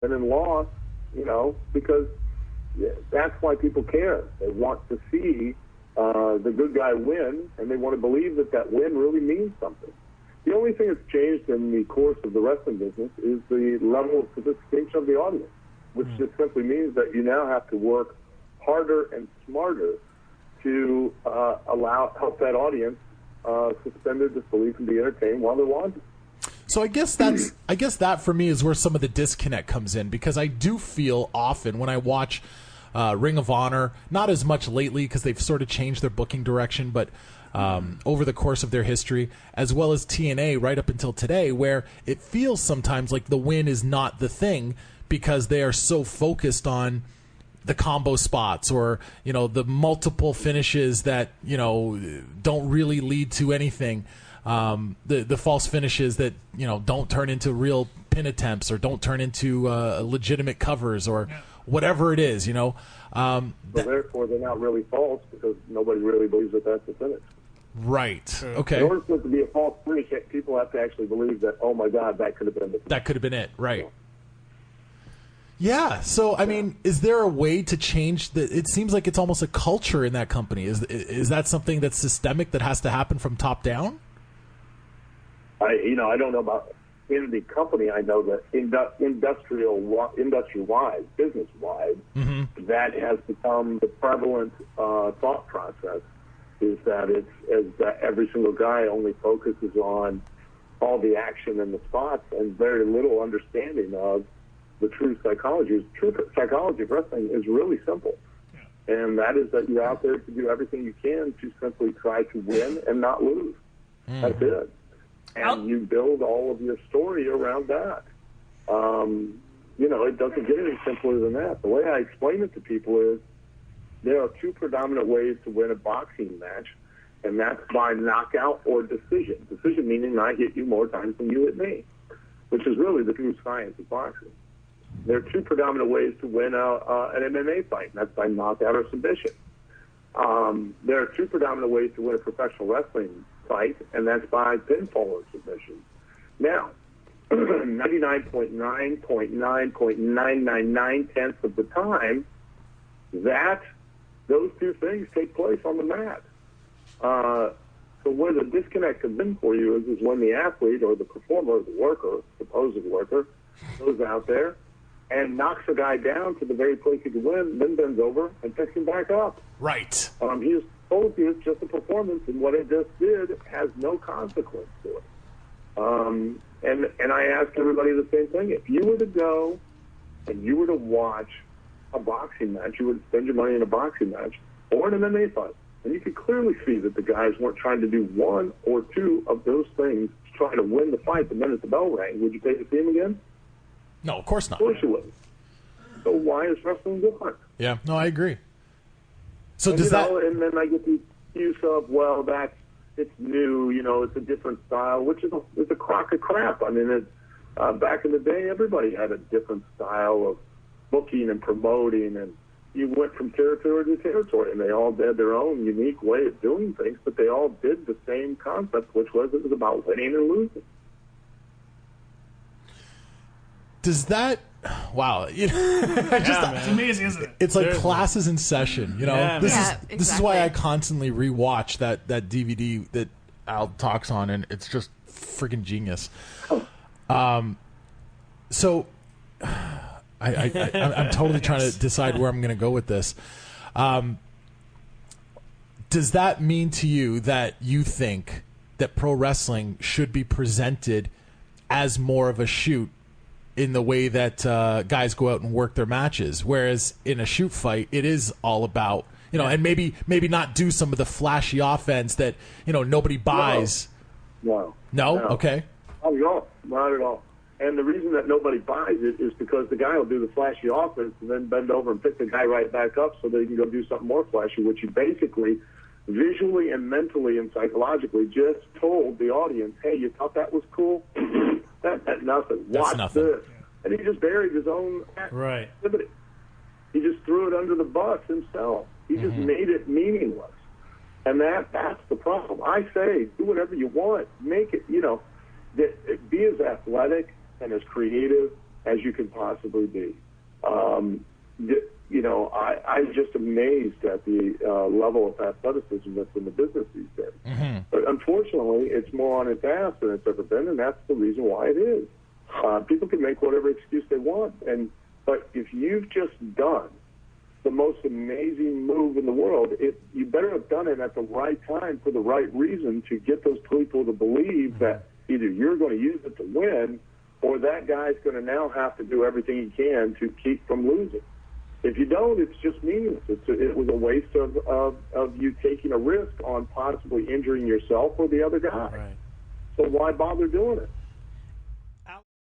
and then lost, because that's why people care. They want to see the good guy win, and they want to believe that win really means something. The only thing that's changed in the course of the wrestling business is the level of sophistication of the audience, which just simply means that you now have to work harder and smarter to help that audience suspend their disbelief and be entertained while they're watching. So I guess that for me is where some of the disconnect comes in, because I do feel often when I watch Ring of Honor, not as much lately because they've sort of changed their booking direction, but over the course of their history, as well as TNA right up until today, where it feels sometimes like the win is not the thing because they are so focused on the combo spots or, the multiple finishes that, don't really lead to anything. The false finishes that, don't turn into real pin attempts or don't turn into legitimate covers or whatever it is, So therefore, they're not really false because nobody really believes that that's a finish. Right. Okay. In order for it to be a false finish, people have to actually believe that, oh, my God, that could have been it. That could have been it, right. Yeah. So, I mean, is there a way to change the? It seems like it's almost a culture in that company. Is that something that's systemic that has to happen from top down? I don't know about in the company. I know that industry-wide, business-wide, that has become the prevalent thought process. Is that every single guy only focuses on all the action and the spots and very little understanding of the true psychology. True psychology of wrestling is really simple. And that is that you're out there to do everything you can to simply try to win and not lose. That's it. And you build all of your story around that. It doesn't get any simpler than that. The way I explain it to people is there are two predominant ways to win a boxing match, and that's by knockout or decision. Decision meaning I hit you more times than you hit me, which is really the true science of boxing. There are two predominant ways to win an MMA fight, and that's by knockout or submission. There are two predominant ways to win a professional wrestling fight, and that's by pinfall or submission. Now, 99.99999 of the time, those two things take place on the mat. So where the disconnect comes in for you is when the athlete or the performer or the worker, supposed worker, goes out there and knocks a guy down to the very place he could win, then bends over and picks him back up. Right. He just told you it's just a performance, and what it just did has no consequence to it. And I ask everybody the same thing. If you were to go and you were to watch a boxing match, you would spend your money in a boxing match or an MMA fight, and you could clearly see that the guys weren't trying to do one or two of those things to try to win the fight the minute the bell rang. Would you pay to see him again? No, of course not. Of course you wouldn't. So why is wrestling different? Yeah, no, I agree. So and then I get the excuse of, well, it's new, it's a different style, which is it's a crock of crap. I mean, back in the day, everybody had a different style of booking and promoting, and you went from territory to territory, and they all had their own unique way of doing things, but they all did the same concept, which was it was about winning and losing. Does that... Wow. It's amazing, isn't it? It's like classes in session, This is why I constantly rewatch that DVD that Al talks on, and it's just freaking genius. So I'm totally trying to decide where I'm going to go with this. Does that mean to you that you think that pro wrestling should be presented as more of a shoot in the way that guys go out and work their matches, whereas in a shoot fight, it is all about, and maybe not do some of the flashy offense that, nobody buys. No. Okay. Not at all. And the reason that nobody buys it is because the guy will do the flashy offense and then bend over and pick the guy right back up so they can go do something more flashy, which you basically visually and mentally and psychologically just told the audience, hey, you thought that was cool? That's nothing. Watch this. And he just buried his own activity. He just threw it under the bus himself. He just made it meaningless. And that's the problem. I say, do whatever you want. Make it, be as athletic and as creative as you can possibly be. You know, I'm just amazed at the level of athleticism that's in the business these days. Mm-hmm. But unfortunately, it's more on its ass than it's ever been, and that's the reason why it is. People can make whatever excuse they want, but if you've just done the most amazing move in the world, you better have done it at the right time for the right reason to get those people to believe that either you're going to use it to win, or that guy's going to now have to do everything he can to keep from losing. If you don't, it's just meaningless. It was a waste of you taking a risk on possibly injuring yourself or the other guy. Right. So why bother doing it?